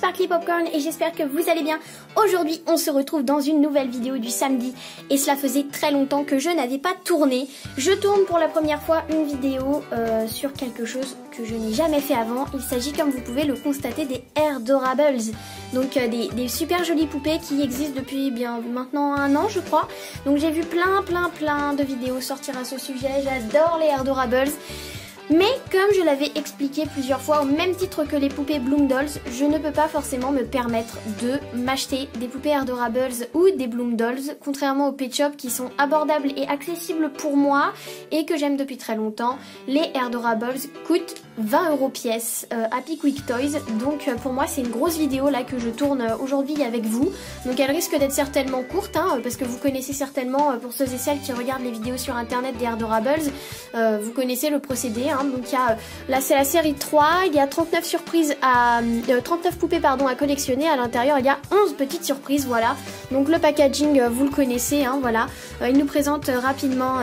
Sparkly Popcorn et j'espère que vous allez bien. Aujourd'hui on se retrouve dans une nouvelle vidéo du samedi et cela faisait très longtemps que je n'avais pas tourné. Je tourne pour la première fois une vidéo sur quelque chose que je n'ai jamais fait avant. Il s'agit, comme vous pouvez le constater, des Airdorables. Donc des super jolies poupées qui existent depuis bien maintenant un an je crois. Donc j'ai vu plein de vidéos sortir à ce sujet. J'adore les Airdorables. Mais comme je l'avais expliqué plusieurs fois, au même titre que les poupées Bloom Dolls, je ne peux pas forcément me permettre de m'acheter des poupées Airdorables ou des Bloom Dolls, contrairement aux Pet Shop qui sont abordables et accessibles pour moi et que j'aime depuis très longtemps. Les Airdorables coûtent 20 € pièce à Quick Toys, donc pour moi c'est une grosse vidéo là que je tourne aujourd'hui avec vous. Donc elle risque d'être certainement courte parce que vous connaissez certainement, pour ceux et celles qui regardent les vidéos sur internet des Airdorables, vous connaissez le procédé. Donc il y a, là c'est la série 3, il y a 39 surprises à 39 poupées pardon à collectionner. À l'intérieur il y a 11 petites surprises, voilà. Donc le packaging vous le connaissez, voilà. Il nous présente rapidement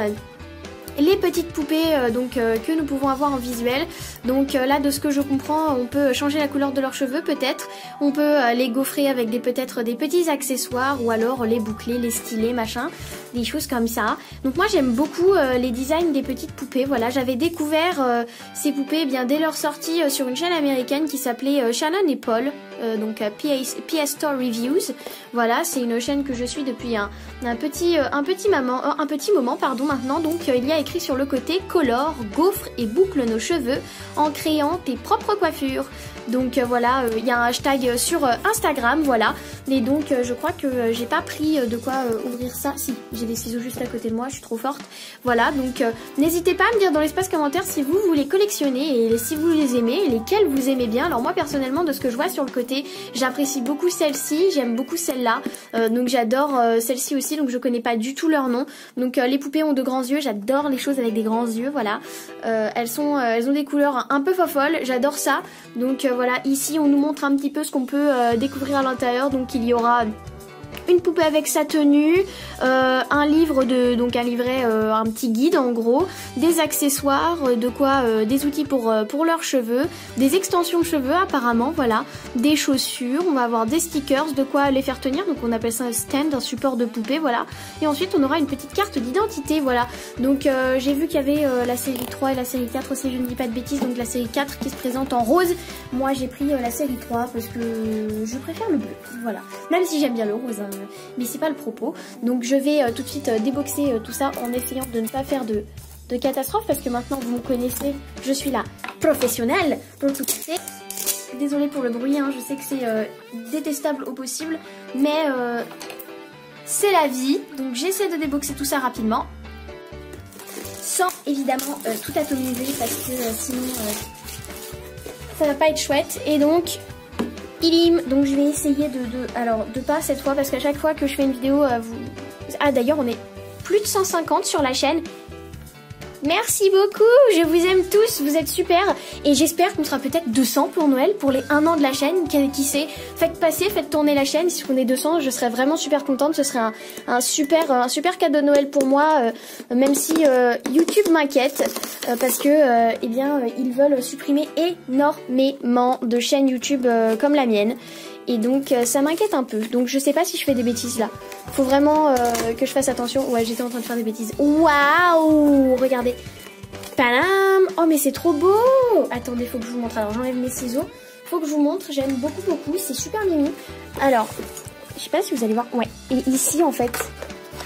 les petites poupées que nous pouvons avoir en visuel. Donc là de ce que je comprends, on peut changer la couleur de leurs cheveux peut-être, on peut les gaufrer avec peut-être des petits accessoires ou alors les boucler, les styler, machin, des choses comme ça. Donc moi j'aime beaucoup les designs des petites poupées, voilà. J'avais découvert ces poupées dès leur sortie sur une chaîne américaine qui s'appelait Shannon et Paul, donc PS Store Reviews. Voilà, c'est une chaîne que je suis depuis un petit moment pardon maintenant. Donc il y a écrit sur le côté: colore, gaufre et boucle nos cheveux en créant tes propres coiffures. Donc voilà, il y a un hashtag sur Instagram, voilà. Et donc je crois que j'ai pas pris de quoi ouvrir ça. Si, j'ai des ciseaux juste à côté de moi, je suis trop forte. Voilà, donc n'hésitez pas à me dire dans l'espace commentaire si vous les collectionnez et si vous les aimez et lesquels vous aimez bien. Alors moi personnellement, de ce que je vois sur le côté, j'apprécie beaucoup celle-ci, j'aime beaucoup celle-là. Donc j'adore celle-ci aussi, donc je connais pas du tout leur nom. Donc les poupées ont de grands yeux, j'adore les choses avec des grands yeux, voilà. Elles ont des couleurs un peu folles, j'adore ça. Donc voilà, ici on nous montre un petit peu ce qu'on peut découvrir à l'intérieur. Donc il y aura une poupée avec sa tenue, un livre un livret, un petit guide en gros, des accessoires, des outils pour leurs cheveux, des extensions de cheveux apparemment, voilà, des chaussures, on va avoir des stickers, de quoi les faire tenir, donc on appelle ça un stand, un support de poupée, voilà. Et ensuite on aura une petite carte d'identité, voilà. Donc j'ai vu qu'il y avait la série 3 et la série 4 aussi, je ne dis pas de bêtises, donc la série 4 qui se présente en rose. Moi j'ai pris la série 3 parce que je préfère le bleu, voilà. Même si j'aime bien le rose, mais c'est pas le propos. Donc je vais tout de suite déboxer tout ça en essayant de ne pas faire de catastrophe, parce que maintenant vous me connaissez, je suis la professionnelle pour tout ça. Désolée pour le bruit, je sais que c'est détestable au possible, mais c'est la vie. Donc j'essaie de déboxer tout ça rapidement, sans évidemment tout atomiser, parce que sinon ça va pas être chouette. Et donc donc je vais essayer de pas cette fois, parce qu'à chaque fois que je fais une vidéo ah d'ailleurs on est plus de 150 sur la chaîne. Merci beaucoup, je vous aime tous, vous êtes super. Et j'espère qu'on sera peut-être 200 pour Noël, pour les 1 an de la chaîne, qui sait. Faites tourner la chaîne, si on est 200, je serais vraiment super contente. Ce serait un super cadeau de Noël pour moi, même si YouTube m'inquiète, parce que ils veulent supprimer énormément de chaînes YouTube comme la mienne. Et donc ça m'inquiète un peu. Donc je sais pas si je fais des bêtises là. Faut vraiment que je fasse attention. Ouais, j'étais en train de faire des bêtises. Waouh, regardez. Padam. Oh mais c'est trop beau. Attendez, faut que je vous montre. Alors j'enlève mes ciseaux. Faut que je vous montre. J'aime beaucoup. C'est super mimi. Alors, je sais pas si vous allez voir. Ouais. Et ici en fait,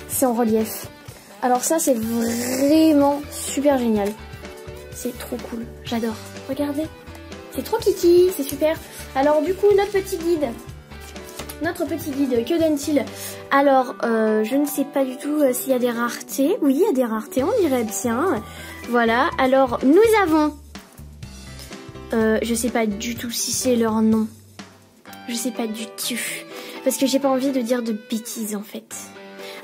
c'est en relief. Alors ça c'est vraiment super génial. C'est trop cool. J'adore. Regardez. C'est trop kiki, c'est super. Alors du coup, notre petit guide, que donne-t-il? Alors, je ne sais pas du tout s'il y a des raretés. Oui, il y a des raretés, on dirait bien. Voilà, alors nous avons... je sais pas du tout si c'est leur nom. Je sais pas du tout. Parce que j'ai pas envie de dire de bêtises en fait.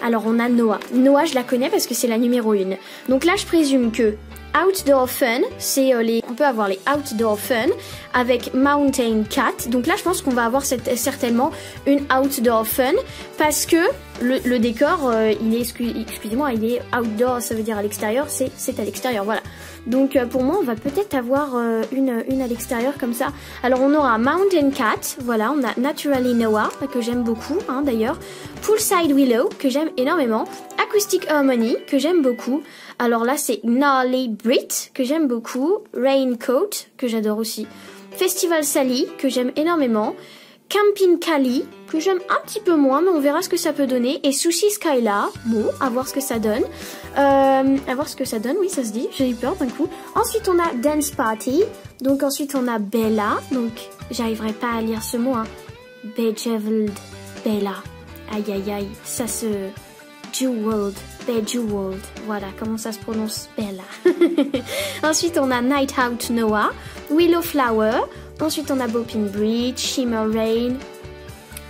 Alors on a Noah. Noah, je la connais parce que c'est la numéro 1. Donc là, je présume que Outdoor Fun, c'est on peut avoir les Outdoor Fun avec Mountain Cat. Donc là je pense qu'on va avoir certainement une Outdoor Fun, parce que le décor il est, excusez-moi, il est outdoor, ça veut dire à l'extérieur, c'est à l'extérieur, voilà. Donc pour moi on va peut-être avoir une à l'extérieur comme ça. Alors on aura Mountain Cat, voilà, on a Naturally Noah que j'aime beaucoup hein, d'ailleurs, Poolside Willow que j'aime énormément, Acoustic Harmony que j'aime beaucoup. Alors là c'est Gnarly Brit que j'aime beaucoup, Raincoat que j'adore aussi, Festival Sally que j'aime énormément, Camping Cali, que j'aime un petit peu moins, mais on verra ce que ça peut donner. Et Sushi Skyla, bon, à voir ce que ça donne. À voir ce que ça donne, oui, ça se dit, j'ai eu peur d'un coup. Ensuite, on a Dance Party. Donc, ensuite, on a Bella. Donc, j'arriverai pas à lire ce mot, hein. Bejeweled Bella. Aïe, aïe, aïe, ça se... Jeweled, Bejeweled. Voilà, comment ça se prononce, Bella. Ensuite, on a Night Out Noah, Willow Flower. Ensuite, on a Bopping Bridge, Shimmer Rain.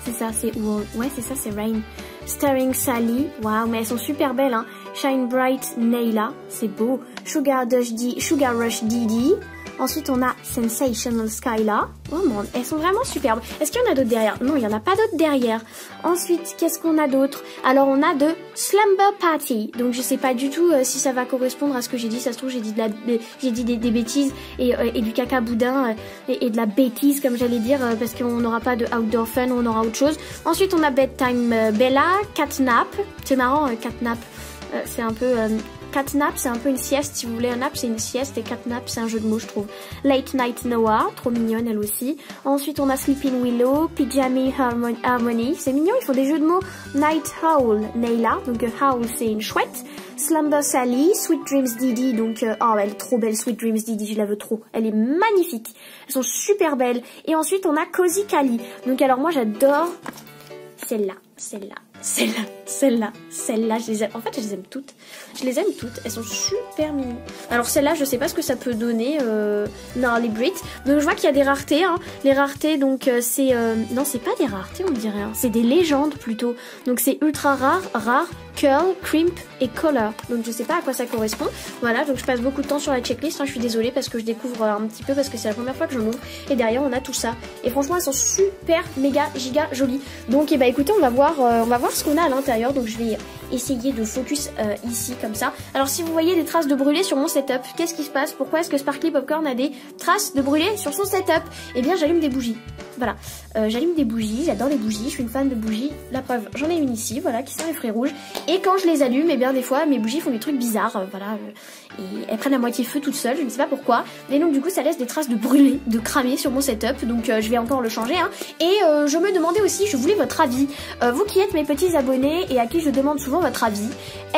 C'est ça, c'est World. Ouais, c'est ça, c'est Rain. Starring Sally. Waouh, mais elles sont super belles, hein. Shine Bright Nayla. C'est beau. Sugar Rush Didi. Ensuite, on a Sensational Skyla. Oh mon, elles sont vraiment superbes. Est-ce qu'il y en a d'autres derrière? Non, il n'y en a pas d'autres derrière. Ensuite, qu'est-ce qu'on a d'autre? Alors, on a de Slumber Party. Donc, je sais pas du tout si ça va correspondre à ce que j'ai dit. Ça se trouve, j'ai dit, des bêtises et du caca boudin et de la bêtise, comme j'allais dire, parce qu'on n'aura pas de Outdoor Fun, on aura autre chose. Ensuite, on a Bedtime Bella, Catnap. C'est marrant, Catnap. C'est un peu... Catnap, c'est un peu une sieste, si vous voulez un nap, c'est une sieste, et catnap, c'est un jeu de mots, je trouve. Late Night Noah, trop mignonne, elle aussi. Ensuite, on a Sleeping Willow, Pyjama Harmony, c'est mignon, ils font des jeux de mots. Night Howl, Nayla, donc Howl, c'est une chouette. Slumber Sally, Sweet Dreams Didi, donc, oh, elle est trop belle, Sweet Dreams Didi, je la veux trop. Elle est magnifique. Elles sont super belles. Et ensuite, on a Cozy Cali. Donc, alors, moi, j'adore celle-là, celle-là. Celle-là, je les aime. En fait, je les aime toutes. Je les aime toutes. Elles sont super mignonnes. Alors celle-là, je sais pas ce que ça peut donner. Non, les Brits. Donc je vois qu'il y a des raretés. Hein. Les raretés, donc c'est... Non, c'est pas des raretés, on dirait. Hein. C'est des légendes plutôt. Donc c'est ultra rare, curl, crimp et color. Donc je sais pas à quoi ça correspond. Voilà, donc je passe beaucoup de temps sur la checklist. Hein. Je suis désolée parce que je découvre un petit peu parce que c'est la première fois que j'en ouvre. Et derrière, on a tout ça. Et franchement, elles sont super, méga, giga jolies. Donc, bah écoutez, on va voir ce qu'on a à l'intérieur. Donc je vais essayer de focus ici comme ça. Alors si vous voyez des traces de brûlé sur mon setup, qu'est-ce qui se passe? Pourquoi est-ce que Sparkly Popcorn a des traces de brûlé sur son setup? Eh bien j'allume des bougies. Voilà, j'allume des bougies, j'adore les bougies, je suis une fan de bougies. La preuve, j'en ai une ici, voilà, qui sert les fruits rouges. Et quand je les allume, eh bien des fois mes bougies font des trucs bizarres, voilà, et elles prennent à moitié feu toutes seules, je ne sais pas pourquoi. Et donc du coup ça laisse des traces de brûlé, de cramé sur mon setup, donc je vais encore le changer. Hein. Et je me demandais aussi, je voulais votre avis, vous qui êtes mes petits abonnés et à qui je demande souvent votre avis,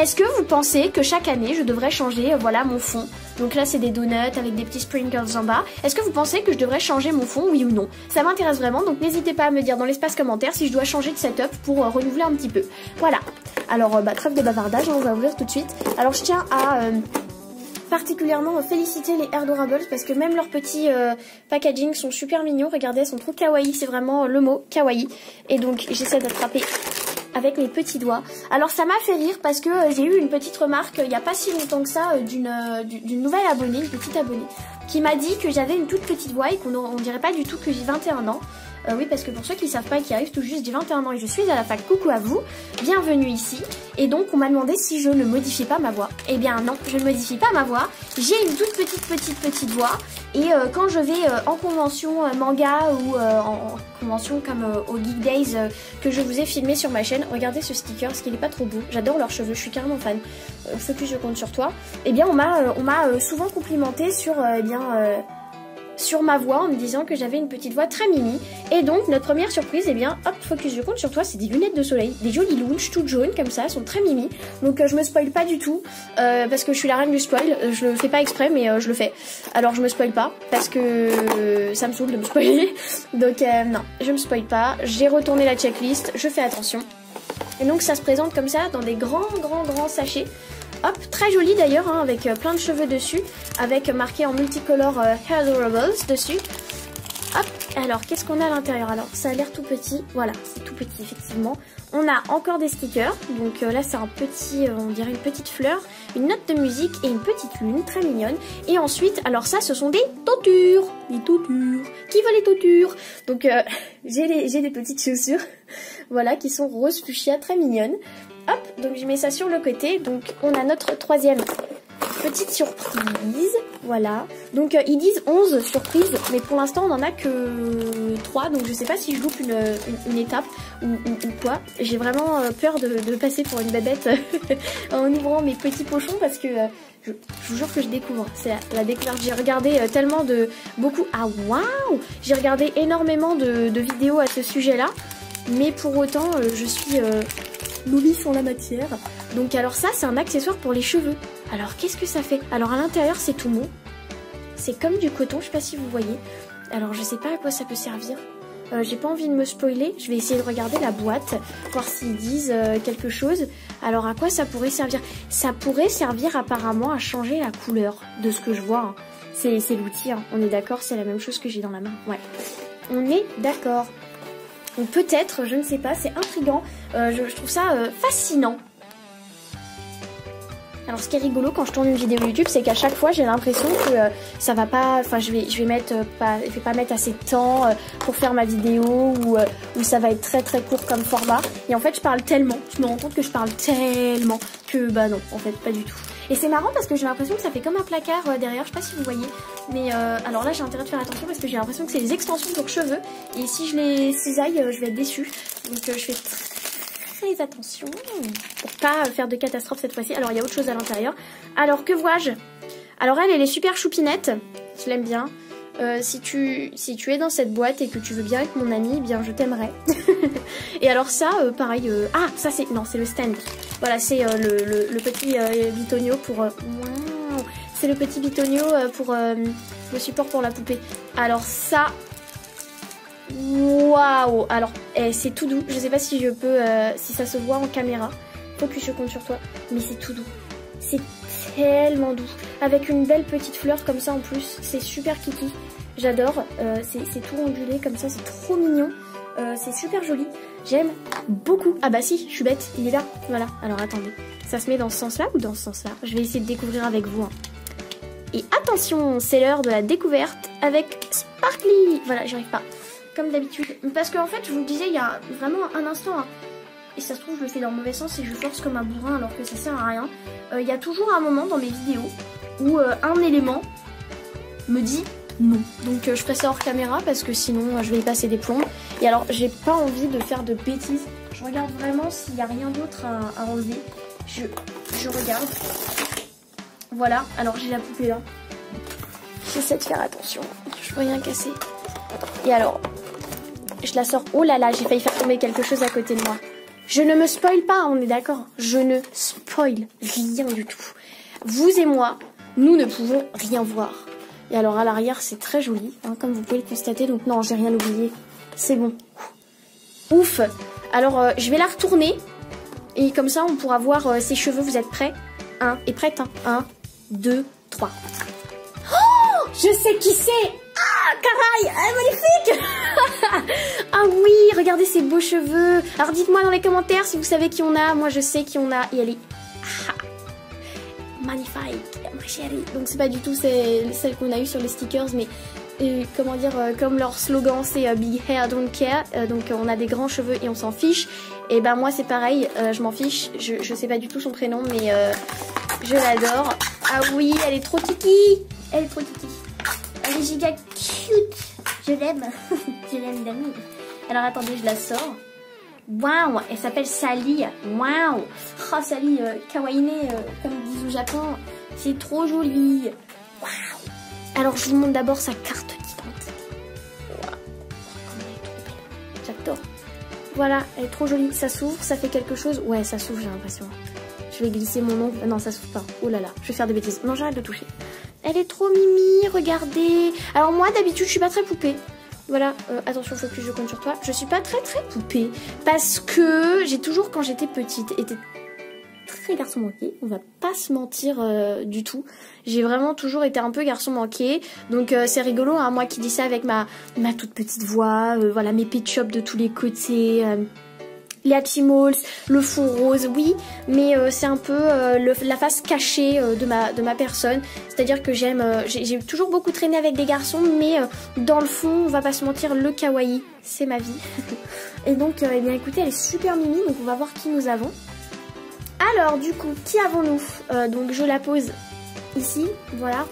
est-ce que vous pensez que chaque année je devrais changer, voilà, mon fond? Donc là c'est des donuts avec des petits sprinkles en bas. Est-ce que vous pensez que je devrais changer mon fond, oui ou non? Ça m'intéresse vraiment, donc n'hésitez pas à me dire dans l'espace commentaire si je dois changer de setup pour renouveler un petit peu. Voilà, alors trêve de bavardage, on va ouvrir tout de suite. Alors je tiens à particulièrement féliciter les Airdorables parce que même leurs petits packaging sont super mignons. Regardez, elles sont trop kawaii, c'est vraiment le mot kawaii. Et donc j'essaie d'attraper avec mes petits doigts. Alors ça m'a fait rire parce que j'ai eu une petite remarque il n'y a pas si longtemps que ça d'une nouvelle abonnée, une petite abonnée, qui m'a dit que j'avais une toute petite voix et qu'on dirait pas du tout que j'ai 21 ans. Oui, parce que pour ceux qui ne savent pas et qui arrivent tout juste, j'ai 21 ans et je suis à la fac. Coucou à vous, bienvenue ici. Et donc on m'a demandé si je ne modifiais pas ma voix. Eh bien non, je ne modifie pas ma voix. J'ai une toute petite voix. Et quand je vais en convention manga ou en convention comme au Geek Days que je vous ai filmé sur ma chaîne, regardez ce sticker, parce qu'il n'est pas trop beau. J'adore leurs cheveux, je suis carrément fan. Focus, je compte sur toi. Eh bien on m'a souvent complimenté sur sur ma voix en me disant que j'avais une petite voix très mimi. Et donc notre première surprise, eh bien hop, Focus, je compte sur toi, c'est des lunettes de soleil, des jolies lounges toutes jaunes comme ça, elles sont très mimi. Donc je me spoil pas du tout parce que je suis la reine du spoil, je le fais pas exprès mais je le fais. Alors je me spoil pas parce que ça me saoule de me spoiler. Donc non, je me spoil pas, j'ai retourné la checklist, je fais attention. Et donc ça se présente comme ça dans des grands sachets. Hop, très joli d'ailleurs, hein, avec plein de cheveux dessus, avec marqué en multicolore Airdorables dessus. Hop, alors qu'est-ce qu'on a à l'intérieur? Alors ça a l'air tout petit, voilà, c'est tout petit effectivement. On a encore des stickers, donc là c'est un petit, on dirait une petite fleur, une note de musique et une petite lune, très mignonne. Et ensuite, alors ça ce sont des tautures, Qui veut les tautures? Donc j'ai des petites chaussures, voilà, qui sont rose fuchsia, très mignonnes. Hop, donc je mets ça sur le côté, donc on a notre troisième petite surprise, voilà. Donc ils disent 11 surprises, mais pour l'instant on en a que 3, donc je sais pas si je loupe une étape ou quoi. J'ai vraiment peur de passer pour une bébête en ouvrant mes petits pochons parce que je vous jure que je découvre, c'est la découverte. J'ai regardé tellement de... Ah waouh! J'ai regardé énormément de vidéos à ce sujet-là, mais pour autant je suis novice en la matière. Donc alors ça c'est un accessoire pour les cheveux. Alors qu'est-ce que ça fait? Alors à l'intérieur c'est tout mou. C'est comme du coton, je sais pas si vous voyez. Alors je sais pas à quoi ça peut servir. J'ai pas envie de me spoiler, je vais essayer de regarder la boîte, voir s'ils disent quelque chose. Alors à quoi ça pourrait servir? Ça pourrait servir apparemment à changer la couleur de ce que je vois. Hein. C'est l'outil, hein. On est d'accord, c'est la même chose que j'ai dans la main. Ouais, on est d'accord. Ou peut-être, je ne sais pas, c'est intriguant. Je trouve ça fascinant. Alors ce qui est rigolo quand je tourne une vidéo YouTube, c'est qu'à chaque fois j'ai l'impression que ça va pas, enfin je vais pas mettre assez de temps pour faire ma vidéo ou ça va être très très court comme format. Et en fait je parle tellement, je me rends compte que je parle tellement que bah non, en fait pas du tout. Et c'est marrant parce que j'ai l'impression que ça fait comme un placard derrière, je sais pas si vous voyez. Mais alors là j'ai intérêt de faire attention parce que j'ai l'impression que c'est des extensions pour cheveux. Et si je les cisaille, je vais être déçue. Donc je fais très attention pour pas faire de catastrophe cette fois-ci. Alors il y a autre chose à l'intérieur. Alors que vois-je? Alors elle est super choupinette, je l'aime bien. Si tu es dans cette boîte et que tu veux bien être mon ami, eh bien je t'aimerais. Et alors ça, pareil, ah ça c'est, non c'est le stand. Voilà, c'est le petit bitonio pour, wow, c'est le petit bitonio pour le support pour la poupée. Alors ça, waouh, alors c'est tout doux. Je sais pas si je peux, si ça se voit en caméra. Focus, je compte sur toi. Mais c'est tout doux. C'est tellement doux. Avec une belle petite fleur comme ça en plus. C'est super kiki. J'adore. C'est tout ondulé comme ça. C'est trop mignon. C'est super joli. J'aime beaucoup. Ah bah si, je suis bête. Il est là. Voilà. Alors attendez. Ça se met dans ce sens-là ou dans ce sens-là? Je vais essayer de découvrir avec vous. Hein. Et attention, c'est l'heure de la découverte avec Sparkly. Voilà, j'y arrive pas. Comme d'habitude. Parce qu'en fait, je vous le disais il y a vraiment un instant, hein, et ça se trouve, je le fais dans le mauvais sens et je force comme un bourrin alors que ça sert à rien. Il y a toujours un moment dans mes vidéos où un élément me dit non. Donc je ferai ça hors caméra parce que sinon je vais y passer des plombs. Et alors, j'ai pas envie de faire de bêtises. Je regarde vraiment s'il n'y a rien d'autre à enlever. Je regarde. Voilà, alors j'ai la poupée là. J'essaie de faire attention. Je veux rien casser. Et alors, je la sors. Oh là là, j'ai failli faire tomber quelque chose à côté de moi. Je ne me spoil pas, on est d'accord. Je ne spoil rien du tout. Vous et moi, nous ne pouvons rien voir. Et alors à l'arrière, c'est très joli, hein, comme vous pouvez le constater. Donc non, j'ai rien oublié. C'est bon. Ouf. Alors, je vais la retourner. Et comme ça, on pourra voir ses cheveux. Vous êtes prêts? Et prête, hein. 1, 2, 3. Oh, je sais qui c'est. Ah, Caraï, magnifique. Ah oui, regardez ces beaux cheveux. Alors dites-moi dans les commentaires si vous savez qui on a. Moi je sais qui on a et elle est magnifique, ma chérie. Donc c'est pas du tout celle qu'on a eu sur les stickers, mais comment dire, comme leur slogan c'est Big Hair Don't Care, donc on a des grands cheveux et on s'en fiche. Et ben moi c'est pareil, je m'en fiche. Je sais pas du tout son prénom, mais je l'adore. Ah oui, elle est trop kiki. Elle est trop kiki. Elle est giga cute. Je l'aime. Je l'aime d'amour. Alors attendez, je la sors. Waouh, elle s'appelle Sally. Waouh. Oh, Sally, kawaii, comme ils disent au Japon. C'est trop joli. Waouh. Alors je vous montre d'abord sa carte d'identité. Waouh. Comme elle est trop belle. J'adore. Voilà, elle est trop jolie. Ça s'ouvre, ça fait quelque chose. Ouais, ça s'ouvre, j'ai l'impression. Je vais glisser mon ongle. Non, ça s'ouvre pas. Oh là là, je vais faire des bêtises. Non, j'arrête de toucher. Elle est trop mimi, regardez. Alors moi, d'habitude, je suis pas très poupée. Voilà, attention, faut que je compte sur toi. Je suis pas très poupée. Parce que j'ai toujours, quand j'étais petite, été très garçon manqué. On va pas se mentir du tout. J'ai vraiment toujours été un peu garçon manqué. Donc c'est rigolo, hein, moi qui dis ça avec ma toute petite voix. Voilà, mes pet shops de tous les côtés. Les Hatchimals, le fond rose, oui, mais c'est un peu la face cachée de ma personne. C'est-à-dire que j'ai toujours beaucoup traîné avec des garçons, mais dans le fond, on va pas se mentir, le kawaii, c'est ma vie. Et donc, eh bien écoutez, elle est super mimi, donc on va voir qui nous avons. Alors, du coup, qui avons-nous? Donc je la pose ici, voilà.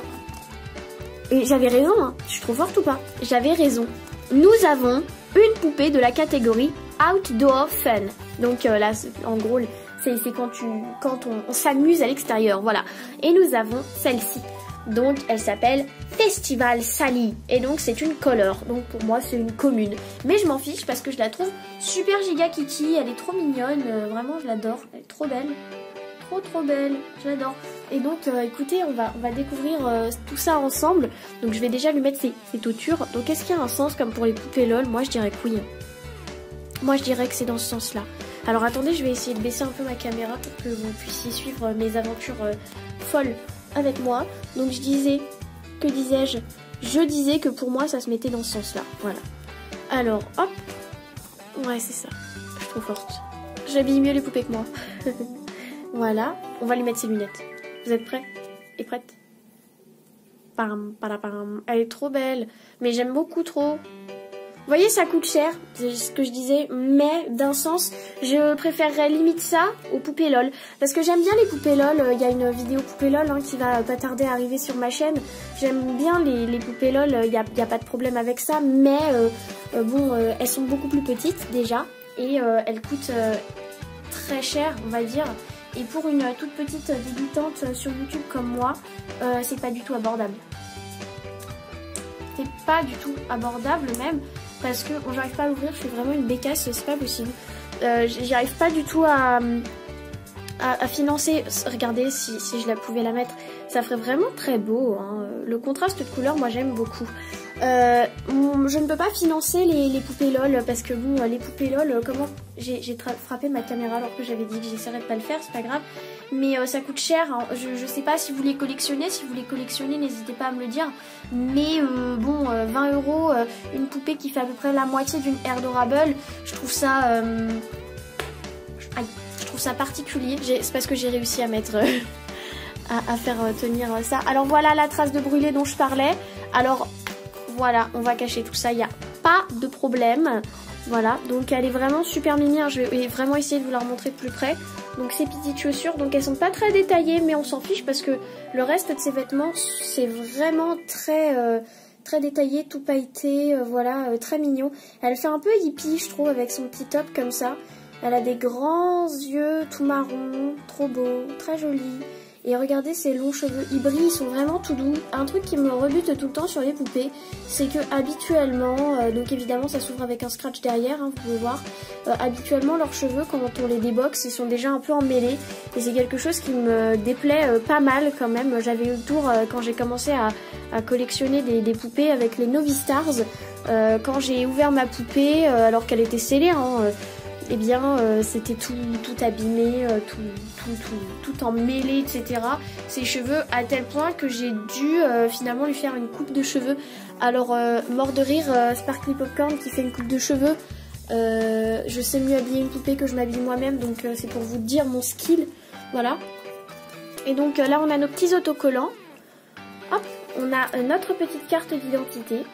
Et j'avais raison, hein. Je suis trop forte ou pas? J'avais raison. Nous avons une poupée de la catégorie Outdoor Fun. Donc là, en gros, c'est quand on s'amuse à l'extérieur, voilà. Et nous avons celle-ci. Donc elle s'appelle Festival Sally. Et donc c'est une color. Donc pour moi c'est une commune. Mais je m'en fiche parce que je la trouve super giga kiki. Elle est trop mignonne. Vraiment je l'adore. Elle est trop belle. Trop belle. Je l'adore. Et donc écoutez, on va découvrir tout ça ensemble. Donc je vais déjà lui mettre ses tautures. Donc est-ce qu'il y a un sens comme pour les poupées LOL? Moi je dirais que oui. Moi je dirais que c'est dans ce sens là. Alors attendez, je vais essayer de baisser un peu ma caméra pour que vous puissiez suivre mes aventures folles avec moi. Donc je disais, que disais-je? Je disais que pour moi ça se mettait dans ce sens là, voilà. Alors hop, ouais c'est ça, je suis trop forte. J'habille mieux les poupées que moi. Voilà, on va lui mettre ses lunettes. Vous êtes prêts et prêtes? Pam, pam. Elle est trop belle, mais j'aime beaucoup trop. Vous voyez, ça coûte cher, c'est ce que je disais, mais d'un sens, je préférerais limite ça aux poupées LOL. Parce que j'aime bien les poupées LOL, il y a une vidéo poupées LOL qui va pas tarder à arriver sur ma chaîne. J'aime bien les poupées LOL, il n'y a pas de problème avec ça, mais bon, elles sont beaucoup plus petites déjà, et elles coûtent très cher, on va dire. Et pour une toute petite débutante sur YouTube comme moi, c'est pas du tout abordable. C'est pas du tout abordable même. Parce que bon, j'arrive pas à l'ouvrir, je suis vraiment une bécasse, c'est pas possible. J'y arrive pas du tout à financer. Regardez, si je la pouvais la mettre, ça ferait vraiment très beau. Hein. Le contraste de couleurs, moi j'aime beaucoup. Je ne peux pas financer les poupées LOL parce que bon, les poupées LOL, comment j'ai frappé ma caméra alors que j'avais dit que j'essaierais de pas le faire, c'est pas grave. Mais ça coûte cher, hein. Je sais pas si vous les collectionnez, n'hésitez pas à me le dire. Mais bon, 20 €, une poupée qui fait à peu près la moitié d'une Adorable, je trouve ça... je trouve ça particulier, c'est parce que j'ai réussi à mettre... à faire tenir ça. Alors voilà la trace de brûlé dont je parlais. Alors voilà, on va cacher tout ça, il n'y a pas de problème. Voilà, donc elle est vraiment super mimi, hein. Je vais vraiment essayer de vous la remontrer de plus près. Donc ces petites chaussures, donc elles sont pas très détaillées, mais on s'en fiche parce que le reste de ses vêtements, c'est vraiment très détaillé, tout pailleté, voilà, très mignon. Elle fait un peu hippie, je trouve, avec son petit top comme ça. Elle a des grands yeux tout marron, trop beau, très joli. Et regardez ces longs cheveux, ils brillent, ils sont vraiment tout doux. Un truc qui me rebute tout le temps sur les poupées, c'est que habituellement, donc évidemment ça s'ouvre avec un scratch derrière, hein, vous pouvez voir. Habituellement leurs cheveux, quand on les déboxe, ils sont déjà un peu emmêlés. Et c'est quelque chose qui me déplaît pas mal quand même. J'avais eu le tour quand j'ai commencé à collectionner des poupées avec les Novistars. Quand j'ai ouvert ma poupée, alors qu'elle était scellée, hein, eh bien c'était tout abîmé, tout emmêlé, etc. Ses cheveux, à tel point que j'ai dû finalement lui faire une coupe de cheveux. Alors mort de rire, Sparkly Popcorn qui fait une coupe de cheveux. Je sais mieux habiller une poupée que je m'habille moi-même, donc c'est pour vous dire mon skill. Voilà. Et donc là on a nos petits autocollants. Hop, on a notre petite carte d'identité.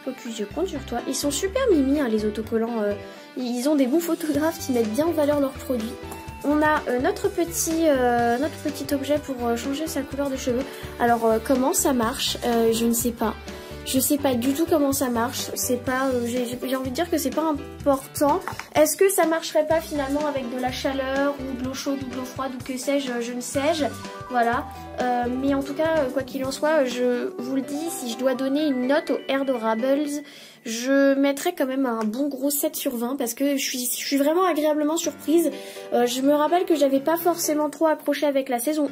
Focus, je compte sur toi. Ils sont super mimi, hein, les autocollants. Ils ont des bons photographes qui mettent bien en valeur leurs produits. On a notre petit objet pour changer sa couleur de cheveux. Alors comment ça marche, je ne sais pas. Je sais pas du tout comment ça marche. C'est pas, j'ai envie de dire que c'est pas important. Est-ce que ça marcherait pas finalement avec de la chaleur ou de l'eau chaude ou de l'eau froide ou que sais-je, je ne sais-je. Voilà. Mais en tout cas, quoi qu'il en soit, je vous le dis, si je dois donner une note aux Adorables, je mettrais quand même un bon gros 7 sur 20 parce que je suis vraiment agréablement surprise. Je me rappelle que j'avais pas forcément trop accroché avec la saison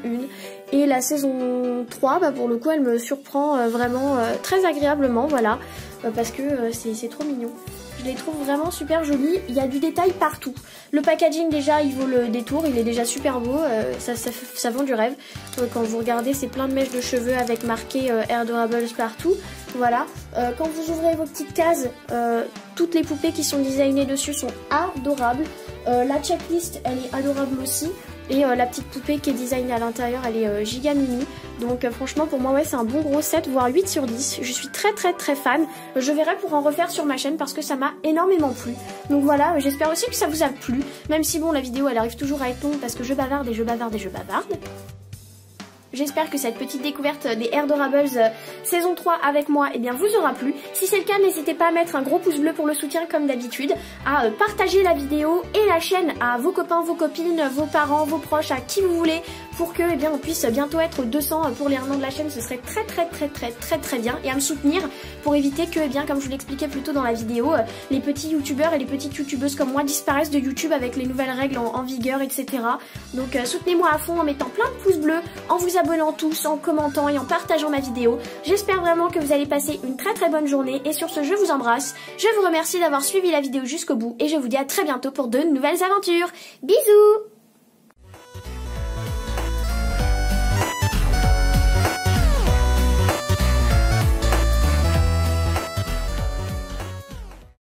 1 et la saison 3, bah pour le coup elle me surprend vraiment très agréablement, voilà, parce que c'est trop mignon. Je les trouve vraiment super jolis, il y a du détail partout. Le packaging déjà il vaut le détour, il est déjà super beau, ça vend du rêve. Quand vous regardez c'est plein de mèches de cheveux avec marqué Adorables partout. Voilà, quand vous ouvrez vos petites cases, toutes les poupées qui sont designées dessus sont adorables. La checklist elle est adorable aussi. Et la petite poupée qui est designée à l'intérieur, elle est giga mimi. Donc franchement pour moi ouais c'est un bon gros 7 voire 8 sur 10. Je suis très fan. Je verrai pour en refaire sur ma chaîne parce que ça m'a énormément plu. Donc voilà, j'espère aussi que ça vous a plu. Même si bon la vidéo elle arrive toujours à être longue parce que je bavarde et je bavarde et je bavarde. J'espère que cette petite découverte des Airdorables saison 3 avec moi vous aura plu. Si c'est le cas, n'hésitez pas à mettre un gros pouce bleu pour le soutien comme d'habitude, à partager la vidéo et la chaîne à vos copains, vos copines, vos parents, vos proches, à qui vous voulez, pour que on puisse bientôt être 200 pour les 1 an de la chaîne. Ce serait très bien, et à me soutenir pour éviter que, comme je vous l'expliquais plus tôt dans la vidéo, les petits youtubeurs et les petites youtubeuses comme moi disparaissent de YouTube avec les nouvelles règles en vigueur, etc. Donc soutenez-moi à fond en mettant plein de pouces bleus, en vous abonnant tous, en commentant et en partageant ma vidéo. J'espère vraiment que vous allez passer une très bonne journée, et sur ce, je vous embrasse. Je vous remercie d'avoir suivi la vidéo jusqu'au bout, et je vous dis à très bientôt pour de nouvelles aventures. Bisous!